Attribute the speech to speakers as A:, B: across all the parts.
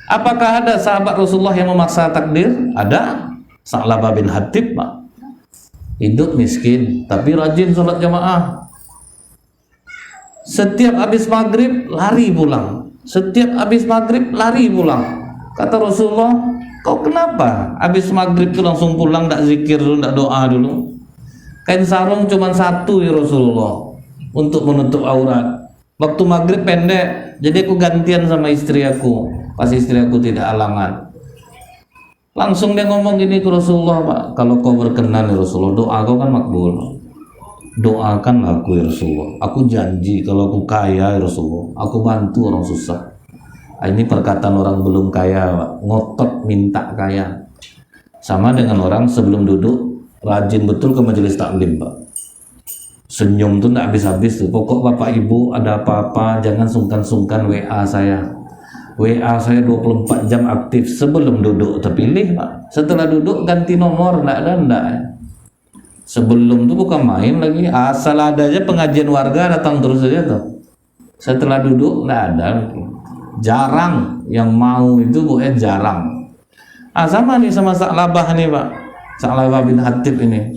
A: Apakah ada sahabat Rasulullah yang memaksa takdir? Ada. Sa'labah bin Hatib, Pak. Hidup miskin, tapi rajin sholat jamaah. Setiap habis maghrib lari pulang. Setiap habis maghrib lari pulang. Kata Rasulullah, kau kenapa habis maghrib itu langsung pulang, tak zikir dulu, tak doa dulu? Kain sarung cuma satu ya Rasulullah, untuk menutup aurat. Waktu maghrib pendek, jadi aku gantian sama istri aku. Pas istri aku tidak halangan. Langsung dia ngomong gini ke Rasulullah, Pak, kalau kau berkenan ya Rasulullah, doa kau kan makbul. Doakan aku ya Rasulullah. Aku janji kalau aku kaya ya Rasulullah, aku bantu orang susah. Ini perkataan orang belum kaya, Pak. Ngotot minta kaya. Sama dengan orang sebelum duduk rajin betul ke majelis taklim, Pak. Senyum tuh nggak habis-habis tuh. Pokok Bapak Ibu ada apa-apa jangan sungkan-sungkan WA saya. WA saya 24 jam aktif sebelum duduk, terpilih, Pak. Setelah duduk ganti nomor, enggak. Sebelum tuh bukan main lagi, asal ada aja pengajian warga datang terus aja tuh. Setelah duduk enggak ada. Jarang yang mau itu, Bu, jarang. Sama nih sama Sa'labah nih, Pak. Sa'labah bin Hatib ini.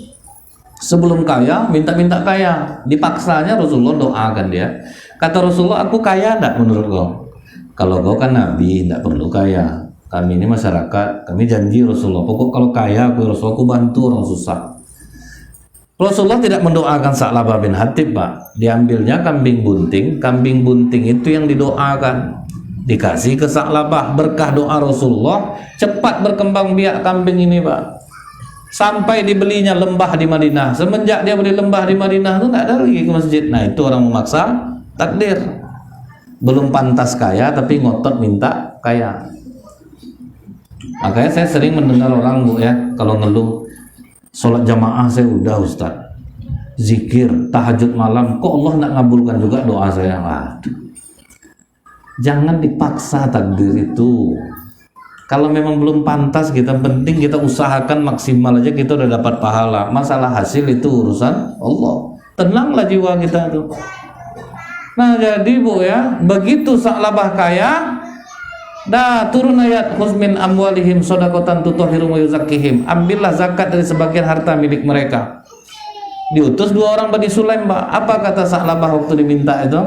A: Sebelum kaya, minta-minta kaya. Dipaksanya Rasulullah doakan dia. Kata Rasulullah, aku kaya enggak menurut kau? Kalau kau kan Nabi, tidak perlu kaya. Kami ini masyarakat, kami janji Rasulullah, pokok kalau kaya aku Rasulullah, aku bantu orang susah. Rasulullah tidak mendoakan Sa'labah bin Hatib, Pak. Diambilnya kambing bunting itu yang didoakan. Dikasih ke Sa'labah, berkah doa Rasulullah, cepat berkembang biak kambing ini, Pak. Sampai dibelinya lembah di Madinah. Semenjak dia beli lembah di Madinah itu tidak ada lagi ke masjid. Nah, itu orang memaksa takdir. Belum pantas kaya tapi ngotot minta kaya. Makanya saya sering mendengar orang, Bu, ya, kalau ngeluh, sholat jamaah saya udah Ustaz, zikir, tahajud malam, kok Allah nak ngabulkan juga doa saya. Waduh, jangan dipaksa takdir itu. Kalau memang belum pantas kita, penting kita usahakan maksimal aja, kita udah dapat pahala. Masalah hasil itu urusan Allah. Tenanglah jiwa kita tuh. Nah, jadi, Bu, ya, begitu Sa'labah kaya, dah turun ayat khudz min amwalihim shadaqatan tutahhiruhum wa yuzakkihim. Ambillah zakat dari sebagian harta milik mereka. Diutus 2 orang Bani Sulaim, Pak. Apa kata Sa'labah waktu diminta itu?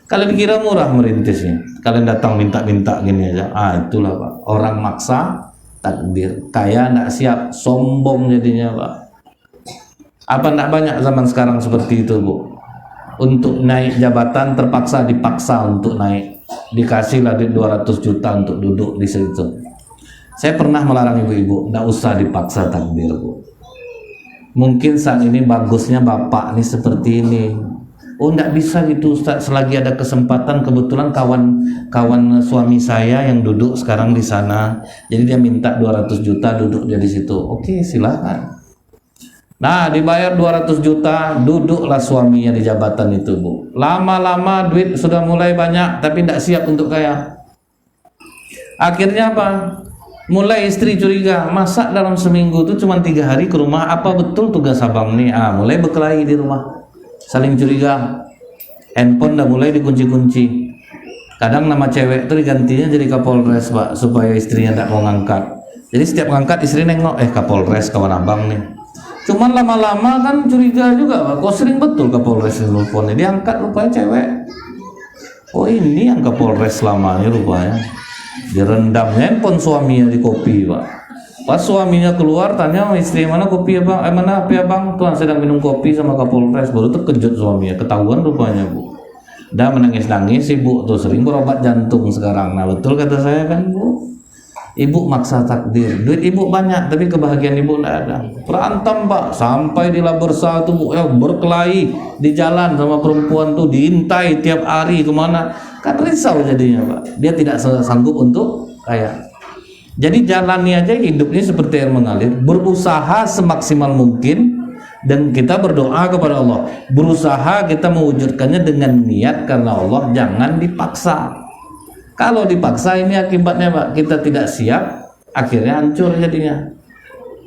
A: Kalian kira murah merintisnya? Kalian datang minta-minta gini aja. Itulah, Pak. Orang maksa takdir. Kaya enggak siap, sombong jadinya, Pak. Apa enggak banyak zaman sekarang seperti itu, Bu? Untuk naik jabatan terpaksa dipaksa untuk naik, dikasihlah 200 juta untuk duduk di situ. Saya pernah melarang ibu-ibu, enggak usah dipaksa takdir, Bu. Mungkin saat ini bagusnya bapak nih seperti ini. Oh, enggak bisa gitu Ustaz, selagi ada kesempatan. Kebetulan kawan suami saya yang duduk sekarang di sana, jadi dia minta 200 juta duduk dia di situ. Oke, silakan. Nah, dibayar 200 juta, duduklah suaminya di jabatan itu, Bu. Lama-lama duit sudah mulai banyak, tapi tidak siap untuk kaya. Akhirnya apa? Mulai istri curiga, masa dalam seminggu itu cuma 3 hari ke rumah, apa betul tugas abang nih? Mulai berkelahi di rumah, saling curiga. Handphone udah mulai dikunci-kunci. Kadang nama cewek itu digantinya jadi Kapolres, Pak, supaya istrinya tidak mau ngangkat. Jadi setiap ngangkat istri nengok, Kapolres kawan abang nih. Cuman lama-lama kan curiga juga, Pak. Kok sering betul Kapolres nelfonnya, diangkat rupanya cewek. Oh, ini yang Kapolres selamanya rupanya. Direndam handphone suaminya di kopi, Pak. Pas suaminya keluar tanya istri, mana kopi abang? Mana HP abang? Tuhan sedang minum kopi sama Kapolres. Baru terkejut suaminya, ketahuan rupanya, Bu. Dah menangis-nangis, ibu tuh sering berobat jantung sekarang. Nah, betul kata saya kan, Bu. Ibu maksa takdir, duit ibu banyak tapi kebahagiaan ibu tidak ada. Berantem, Pak, sampai di Labersa tuh, Bu, berkelahi di jalan sama perempuan tuh, diintai tiap hari kemana. Kan risau jadinya, Pak. Dia tidak sanggup untuk kaya. Jadi jalani aja hidupnya seperti air mengalir, berusaha semaksimal mungkin, dan kita berdoa kepada Allah. Berusaha kita mewujudkannya dengan niat karena Allah, jangan dipaksa. Kalau dipaksa ini akibatnya, Pak, kita tidak siap, akhirnya hancur jadinya.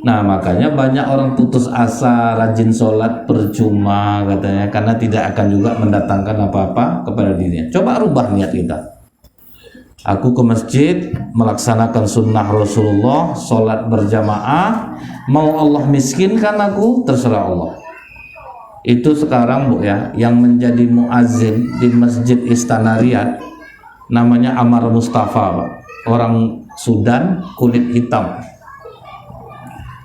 A: Nah, makanya banyak orang putus asa, rajin sholat percuma katanya, karena tidak akan juga mendatangkan apa-apa kepada dirinya. Coba rubah niat kita. Aku ke masjid melaksanakan sunnah Rasulullah, sholat berjamaah. Mau Allah miskinkan aku, terserah Allah. Itu sekarang Bu ya, yang menjadi muazin di Masjid Istana Riyadh namanya Amar Mustafa Pak. Orang Sudan, kulit hitam,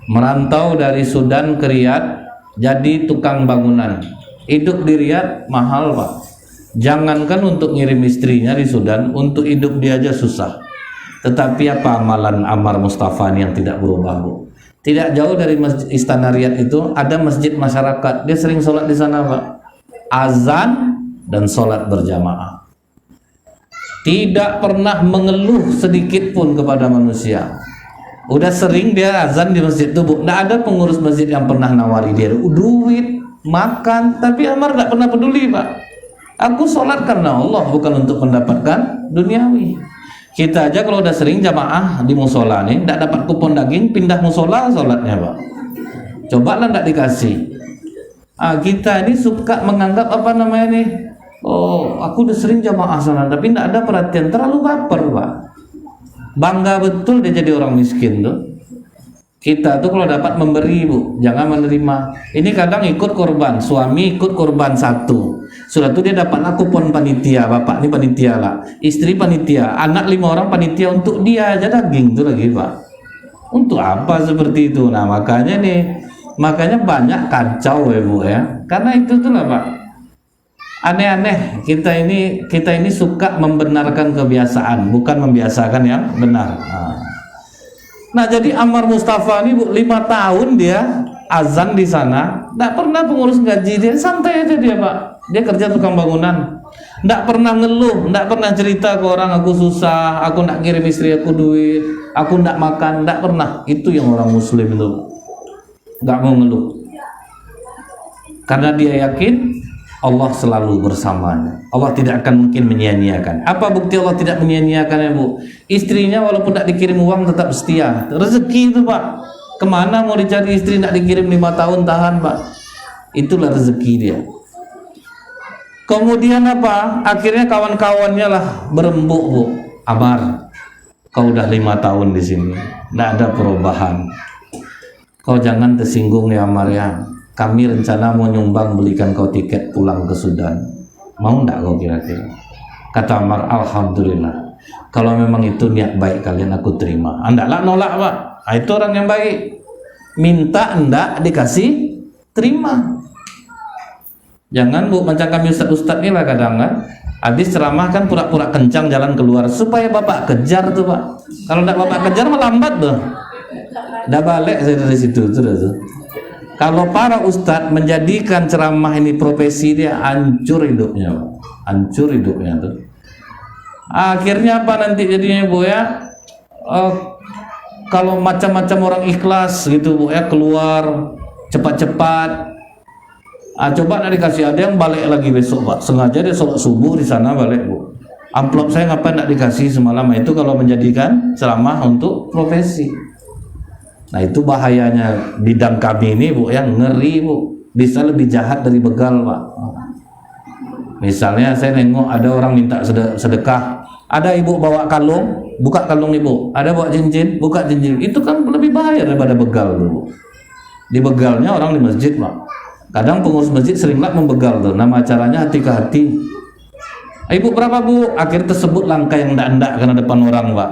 A: merantau dari Sudan ke Riyadh, jadi tukang bangunan. Hidup di Riyadh mahal Pak. Jangankan untuk ngirim istrinya di Sudan, untuk hidup dia aja susah. Tetapi apa amalan Amar Mustafa ini yang tidak berubah Bu? Tidak jauh dari Masjid Istana Riyadh itu ada masjid masyarakat. Dia sering sholat di sana Pak. Azan dan sholat berjamaah. Tidak pernah mengeluh sedikit pun kepada manusia. Udah sering dia azan di masjid itu Bu. Tidak ada pengurus masjid yang pernah nawari dia duit, makan. Tapi Amar tidak pernah peduli Pak. Aku sholat karena Allah, bukan untuk mendapatkan duniawi. Kita aja kalau udah sering jamaah di musola nih, tidak dapat kupon daging, pindah musola sholatnya Pak. Cobalah tidak dikasih. Kita ini suka menganggap apa namanya nih, oh aku udah sering jamaah sana, tapi tidak ada perhatian, terlalu baper Pak. Bangga betul dia jadi orang miskin tuh. Kita tuh kalau dapat memberi Bu, jangan menerima. Ini kadang ikut korban, suami ikut korban satu. Sudah tuh dia dapat kupon panitia, bapak ini panitia lah, istri panitia, anak 5 orang panitia, untuk dia aja daging tuh lagi Pak. Untuk apa seperti itu? Nah makanya banyak kacau ya Bu ya. Karena itu tuh lah Pak. Aneh-aneh kita ini suka membenarkan kebiasaan, bukan membiasakan yang benar. Nah jadi Amar Mustafa ini Bu, 5 tahun dia azan di sana, tidak pernah pengurus gaji dia, santai aja dia Pak. Dia kerja tukang bangunan, tidak pernah ngeluh, tidak pernah cerita ke orang aku susah, aku tidak kirim istri aku duit, aku tidak makan, tidak pernah. Itu yang orang Muslim itu, nggak mau ngeluh, karena dia yakin Allah selalu bersamanya. Allah tidak akan mungkin menyia-nyiakan. Apa bukti Allah tidak menyia-nyiakan ya Bu? Istrinya walaupun tidak dikirim uang tetap setia. Rezeki itu Pak. Kemana mau dicari istri tidak dikirim 5 tahun tahan Pak? Itulah rezeki dia. Kemudian apa? Akhirnya kawan-kawannya lah berembuk Bu. Amar, kau udah 5 tahun di sini, tidak ada perubahan. Kau jangan tersinggung ya Amar ya. Kami rencana mau nyumbang belikan kau tiket pulang ke Sudan. Mau enggak kau kira-kira? Kata Amar, alhamdulillah. Kalau memang itu niat baik kalian, aku terima. Andaklah nolak Pak. Itu orang yang baik. Minta enggak dikasih, terima. Jangan Bu, macam kami ustaz-ustaz ini lah kadang kan. Habis ceramah kan pura-pura kencang jalan keluar supaya bapak kejar tuh Pak. Kalau enggak bapak kejar melambat tuh. Udah balik saya dari situ tuh. Kalau para ustadz menjadikan ceramah ini profesi, dia hancur hidupnya, hancur hidupnya tuh. Akhirnya apa nanti jadinya Bu ya? Kalau macam-macam orang ikhlas gitu Bu ya, keluar cepat-cepat. Coba nanti dikasih, ada yang balik lagi besok Pak. Sengaja dia sholat subuh di sana balik Bu. Amplop saya ngapain nak dikasih semalam? Itu kalau menjadikan ceramah untuk profesi. Nah itu bahayanya bidang kami ini Bu yang ngeri Bu, bisa lebih jahat dari begal Pak. Misalnya saya nengok ada orang minta sedekah, ada ibu bawa kalung, buka kalung ibu, ada bawa cincin, buka cincin, itu kan lebih bahaya daripada begal tuh. Di begalnya orang di masjid Pak. Kadang pengurus masjid seringlah membegal tuh, nama acaranya hati ke hati. Ibu berapa Bu? Akhir tersebut langkah yang ndak-ndak karena depan orang Pak.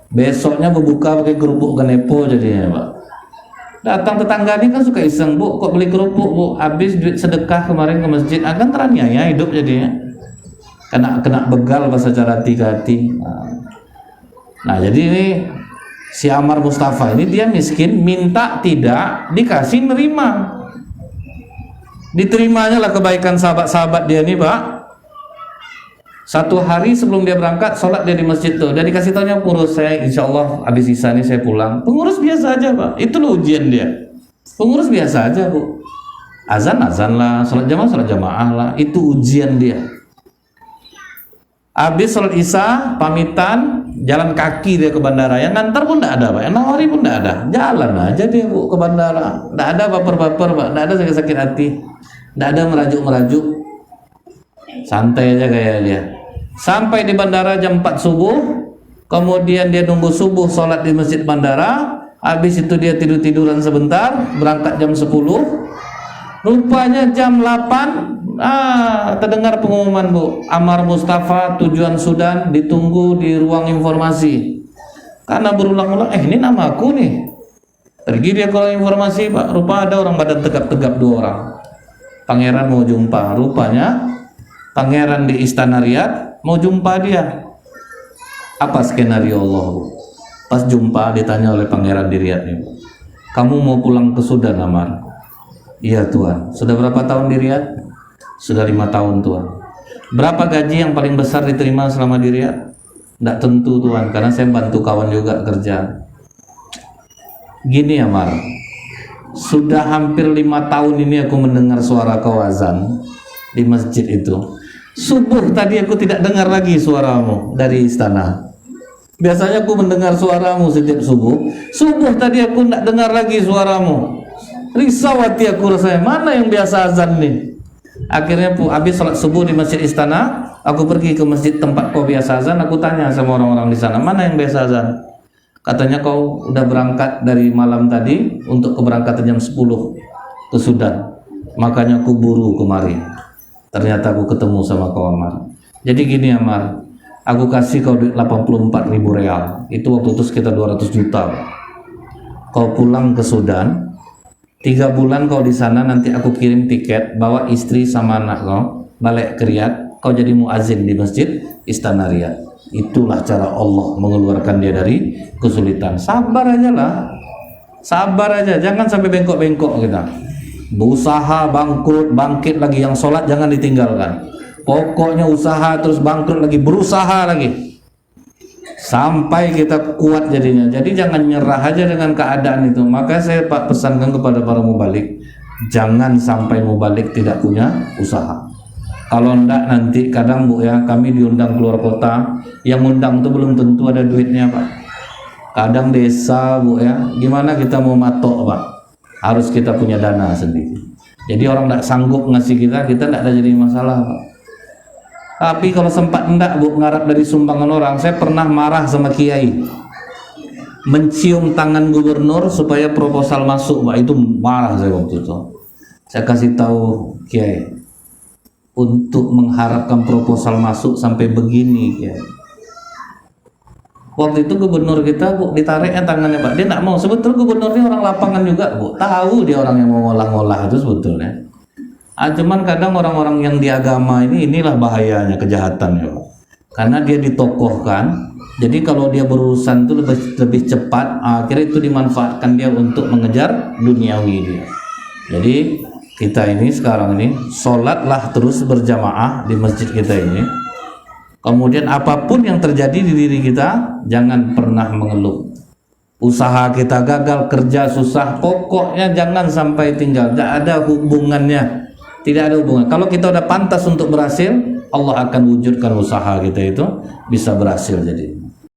A: Besoknya berbuka pakai kerupuk ganepo jadinya Pak. Datang tetangga ini kan suka iseng, Bu kok beli kerupuk Bu, habis duit sedekah kemarin ke masjid, akan teraniaya hidup jadinya. Kena begal bahasa cara hati-hati. Nah jadi ini si Amar Mustafa ini dia miskin, minta tidak dikasih, nerima. Diterimanya lah kebaikan sahabat-sahabat dia nih Pak. Satu hari sebelum dia berangkat, sholat dia di masjid tuh. Dan dikasih taunya pengurus, saya insya Allah habis sisa ini saya pulang. Pengurus biasa aja Pak, itu loh ujian dia. Pengurus biasa aja Bu. Azan lah, sholat jamaah lah, itu ujian dia. Habis sholat isya, pamitan, jalan kaki dia ke bandara. Yang ngantar pun tidak ada Pak, yang nawari pun tidak ada. Jalan aja dia Bu ke bandara. Tidak ada baper-baper Pak, tidak ada sakit-sakit hati, tidak ada merajuk-merajuk. Santai aja kayak dia. Sampai di bandara jam 4 subuh, kemudian dia nunggu subuh sholat di masjid bandara, habis itu dia tiduran sebentar, berangkat jam 10. Rupanya jam 8 terdengar pengumuman, Bu, Amar Mustafa tujuan Sudan, ditunggu di ruang informasi. Karena berulang-ulang, ini nama aku nih. Pergi dia ke ruang informasi, Pak. Rupa ada orang badan tegap-tegap 2 orang. Pangeran mau jumpa. Rupanya pangeran di Istana Riyadh mau jumpa dia. Apa skenario Allah, Bu? Pas jumpa ditanya oleh pangeran di Riyadh nih, kamu mau pulang ke Sudan, Amar? Iya Tuhan. Sudah berapa tahun di Riyadh? Sudah 5 tahun Tuhan. Berapa gaji yang paling besar diterima selama di Riyadh? Tidak tentu Tuhan, karena saya bantu kawan juga kerja. Gini Amar, sudah hampir 5 tahun ini aku mendengar suara kau azan di masjid itu. Subuh tadi aku tidak dengar lagi suaramu dari istana. Biasanya aku mendengar suaramu setiap subuh. Subuh tadi aku tidak dengar lagi suaramu. Risau hati aku rasanya, mana yang biasa azan nih. Akhirnya habis sholat subuh di masjid istana, aku pergi ke masjid tempat kau biasa azan. Aku tanya sama orang-orang di sana, mana yang biasa azan? Katanya kau udah berangkat dari malam tadi untuk keberangkatan jam 10 ke Sudan. Makanya aku buru kemari. Ternyata aku ketemu sama kau Amar. Jadi gini Amar, aku kasih kau duit 84.000 real. Itu waktu itu sekitar 200 juta. Kau pulang ke Sudan, 3 bulan kau di sana, nanti aku kirim tiket, bawa istri sama anak kau balik ke Riyadh, kau jadi muazin di masjid Istana Riyadh. Itulah cara Allah mengeluarkan dia dari kesulitan. Sabar aja lah, sabar aja, jangan sampai bengkok-bengkok kita. Berusaha bangkrut, bangkit lagi, yang sholat jangan ditinggalkan. Pokoknya usaha terus, bangkrut lagi, berusaha lagi sampai kita kuat jadinya. Jadi jangan nyerah aja dengan keadaan itu. Maka saya Pak pesankan kepada para mubalik, jangan sampai mubalik tidak punya usaha. Kalau enggak nanti kadang Bu ya, kami diundang keluar kota, yang undang itu belum tentu ada duitnya Pak. Kadang desa Bu ya, gimana kita mau matok Pak? Harus kita punya dana sendiri. Jadi orang enggak sanggup ngasih kita enggak ada jadi masalah Pak. Tapi kalau sempat enggak Bu ngarap dari sumbangan orang, saya pernah marah sama kiai, mencium tangan gubernur supaya proposal masuk Pak. Itu marah saya waktu itu. Saya kasih tahu kiai, untuk mengharapkan proposal masuk sampai begini ya. Waktu itu gubernur kita Bu ditariknya tangannya Pak, dia tidak mau. Sebetulnya gubernurnya orang lapangan juga Bu, tahu dia orang yang mau ngolah-ngolah itu sebetulnya. Cuman kadang orang-orang yang di agama inilah bahayanya, kejahatan ya Pak. Karena dia ditokohkan, jadi kalau dia berurusan itu lebih cepat, akhirnya itu dimanfaatkan dia untuk mengejar duniawi dia. Jadi kita ini sekarang ini sholatlah terus berjamaah di masjid kita ini. Kemudian apapun yang terjadi di diri kita, jangan pernah mengeluh. Usaha kita gagal, kerja susah, pokoknya jangan sampai tinggal. Tidak ada hubungannya, tidak ada hubungan. Kalau kita udah pantas untuk berhasil, Allah akan wujudkan usaha kita itu bisa berhasil jadi.